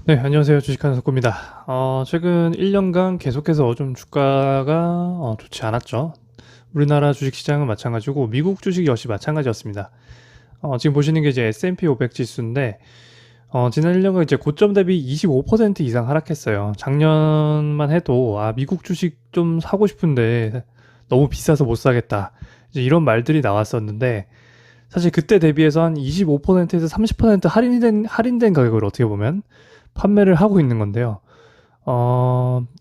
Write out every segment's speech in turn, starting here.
네, 안녕하세요. 주식하는 석구입니다. 최근 1년간 계속해서 좀 주가가 좋지 않았죠. 우리나라 주식시장은 마찬가지고 미국 주식 역시 마찬가지였습니다. 지금 보시는 게 이제 S&P 500 지수인데 지난 1년간 이제 고점 대비 25% 이상 하락했어요. 작년만 해도 미국 주식 좀 사고 싶은데 너무 비싸서 못 사겠다. 이제 이런 말들이 나왔었는데 사실 그때 대비해서 한 25%에서 30% 할인된 가격으로 어떻게 보면 판매를 하고 있는 건데요.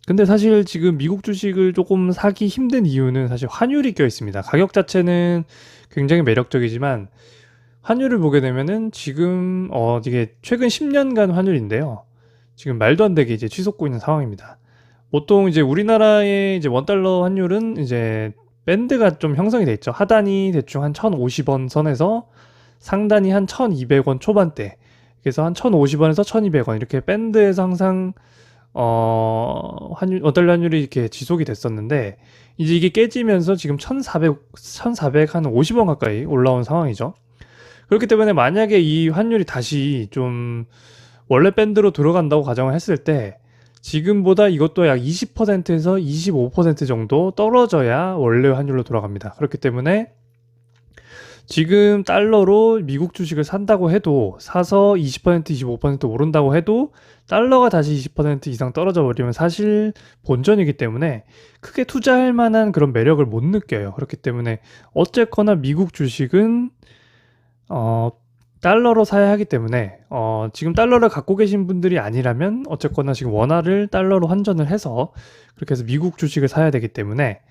근데 사실 지금 미국 주식을 조금 사기 힘든 이유는 사실 환율이 껴 있습니다. 가격 자체는 굉장히 매력적이지만 환율을 보게 되면은 지금 이게 최근 10년간 환율인데요. 지금 말도 안 되게 이제 치솟고 있는 상황입니다. 보통 이제 우리나라의 이제 원달러 환율은 이제 밴드가 좀 형성이 돼 있죠. 하단이 대충 한 1,050원 선에서 상단이 한 1,200원 초반대. 그래서 한 1,050원에서 1,200원 이렇게 밴드에서 항상 원달러 환율이 이렇게 지속이 됐었는데 이제 이게 깨지면서 지금 1,400 한 50원 가까이 올라온 상황이죠. 그렇기 때문에 만약에 이 환율이 다시 좀 원래 밴드로 들어간다고 가정을 했을 때 지금보다 이것도 약 20%에서 25% 정도 떨어져야 원래 환율로 돌아갑니다. 그렇기 때문에 지금 달러로 미국 주식을 산다고 해도 사서 20% 25% 오른다고 해도 달러가 다시 20% 이상 떨어져 버리면 사실 본전이기 때문에 크게 투자할 만한 그런 매력을 못 느껴요. 그렇기 때문에 어쨌거나 미국 주식은 어, 달러로 사야 하기 때문에 지금 달러를 갖고 계신 분들이 아니라면 어쨌거나 지금 원화를 달러로 환전을 해서 그렇게 해서 미국 주식을 사야 되기 때문에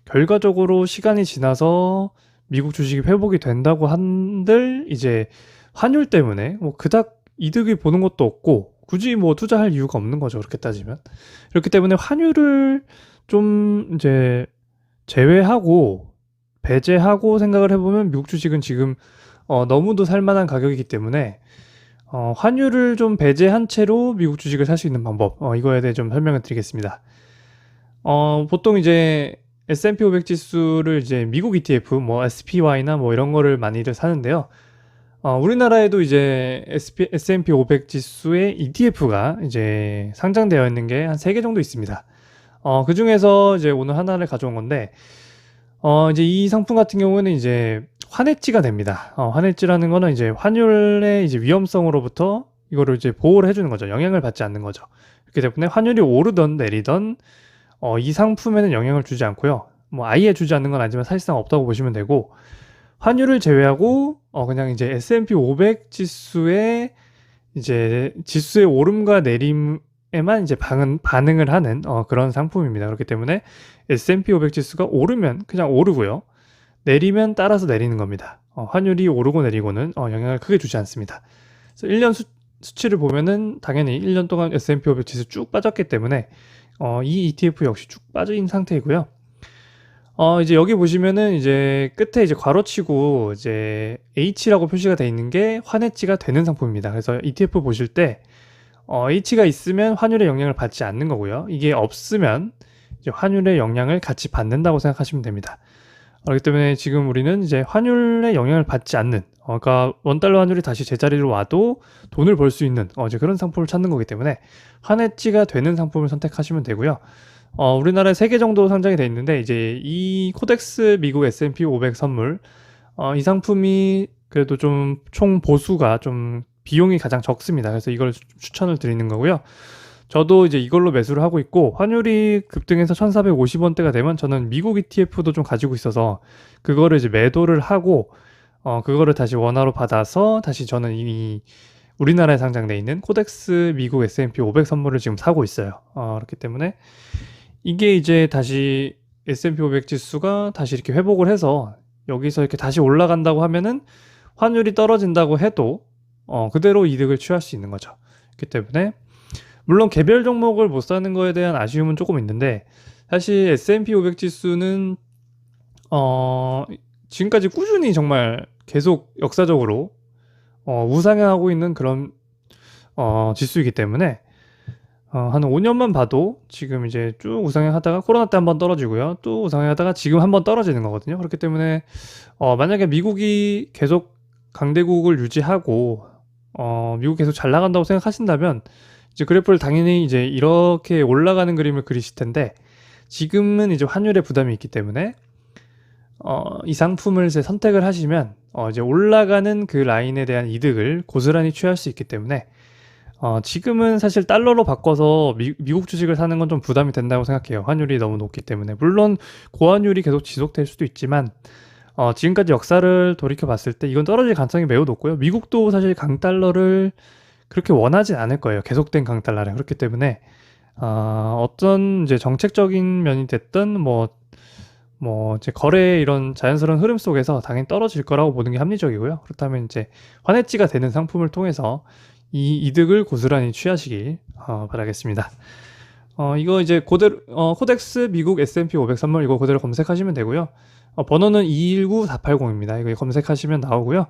결과적으로 시간이 지나서 미국 주식이 회복이 된다고 한들 이제 환율 때문에 뭐 그닥 이득을 보는 것도 없고 굳이 뭐 투자할 이유가 없는 거죠. 그렇게 따지면. 그렇기 때문에 환율을 좀 이제 제외하고 배제하고 생각을 해보면 미국 주식은 지금 너무도 살만한 가격이기 때문에 환율을 좀 배제한 채로 미국 주식을 살 수 있는 방법 이거에 대해 좀 설명을 드리겠습니다. 보통 이제 S&P 500 지수를 이제 미국 ETF 뭐 SPY나 뭐 이런 거를 많이들 사는데요. 우리나라에도 이제 S&P 500 지수의 ETF가 이제 상장되어 있는 게 한 3개 정도 있습니다. 그 중에서 이제 오늘 하나를 가져온 건데 이제 이 상품 같은 경우에는 이제 환해지가 됩니다. 환해지라는 거는 이제 환율의 이제 위험성으로부터 이거를 이제 보호를 해주는 거죠. 영향을 받지 않는 거죠. 그렇기 때문에 환율이 오르던 내리던 이 상품에는 영향을 주지 않고요. 뭐 아예 주지 않는 건 아니지만 사실상 없다고 보시면 되고 환율을 제외하고 그냥 이제 S&P 500 지수의 이제 지수의 오름과 내림에만 이제 반응을 하는 그런 상품입니다. 그렇기 때문에 S&P 500 지수가 오르면 그냥 오르고요. 내리면 따라서 내리는 겁니다. 환율이 오르고 내리고는 영향을 크게 주지 않습니다. 그래서 1년 수치를 보면은 당연히 1년 동안 S&P 500 지수 쭉 빠졌기 때문에 이 ETF 역시 쭉 빠진 상태이고요. 이제 여기 보시면은 이제 끝에 이제 괄호치고 이제 H라고 표시가 되어 있는 게 환해지가 되는 상품입니다. 그래서 ETF 보실 때 H가 있으면 환율의 영향을 받지 않는 거고요. 이게 없으면 이제 환율의 영향을 같이 받는다고 생각하시면 됩니다. 그렇기 때문에 지금 우리는 이제 환율의 영향을 받지 않는, 그러니까 원달러 환율이 다시 제자리로 와도 돈을 벌 수 있는 이제 그런 상품을 찾는 거기 때문에 환해지가 되는 상품을 선택하시면 되고요. 우리나라에 3개 정도 상장이 돼 있는데 이제 이 코덱스 미국 S&P 500 선물 이 상품이 그래도 좀 총 보수가 좀 비용이 가장 적습니다. 그래서 이걸 추천을 드리는 거고요. 저도 이제 이걸로 매수를 하고 있고 환율이 급등해서 1,450원대가 되면 저는 미국 ETF도 좀 가지고 있어서 그거를 이제 매도를 하고 그거를 다시 원화로 받아서 다시 저는 이 우리나라에 상장돼 있는 코덱스 미국 S&P 500 선물을 지금 사고 있어요. 그렇기 때문에 이게 이제 다시 S&P 500 지수가 다시 이렇게 회복을 해서 여기서 이렇게 다시 올라간다고 하면은 환율이 떨어진다고 해도 그대로 이득을 취할 수 있는 거죠. 그렇기 때문에 물론 개별 종목을 못 사는 거에 대한 아쉬움은 조금 있는데 사실 S&P 500 지수는 지금까지 꾸준히 정말 계속 역사적으로 우상향하고 있는 그런 지수이기 때문에 한 5년만 봐도 지금 이제 쭉 우상향하다가 코로나 때 한번 떨어지고요. 또 우상향하다가 지금 한번 떨어지는 거거든요. 그렇기 때문에 만약에 미국이 계속 강대국을 유지하고 미국 계속 잘 나간다고 생각하신다면 이제 그래프를 당연히 이제 이렇게 올라가는 그림을 그리실 텐데 지금은 이제 환율에 부담이 있기 때문에 이 상품을 이제 선택을 하시면 이제 올라가는 그 라인에 대한 이득을 고스란히 취할 수 있기 때문에 지금은 사실 달러로 바꿔서 미국 주식을 사는 건 좀 부담이 된다고 생각해요. 환율이 너무 높기 때문에. 물론 고환율이 계속 지속될 수도 있지만 지금까지 역사를 돌이켜 봤을 때 이건 떨어질 가능성이 매우 높고요. 미국도 사실 강달러를 그렇게 원하진 않을 거예요. 계속된 강달러를. 그렇기 때문에 어떤 이제 정책적인 면이 됐든 이제 거래의 이런 자연스러운 흐름 속에서 당연히 떨어질 거라고 보는 게 합리적이고요. 그렇다면 이제 환해지가 되는 상품을 통해서 이 이득을 고스란히 취하시길 바라겠습니다. 이거 이제 그대로 코덱스 미국 S&P 500 선물 이거 그대로 검색하시면 되고요. 번호는 219480입니다. 이거 검색하시면 나오고요.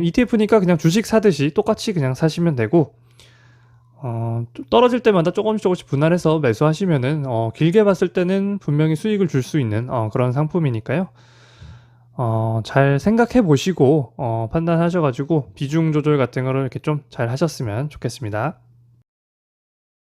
ETF니까 그냥 주식 사듯이 똑같이 그냥 사시면 되고 좀 떨어질 때마다 조금씩 분할해서 매수하시면은 길게 봤을 때는 분명히 수익을 줄 수 있는 그런 상품이니까요. 잘 생각해 보시고 판단하셔가지고 비중 조절 같은 거를 이렇게 좀 잘 하셨으면 좋겠습니다.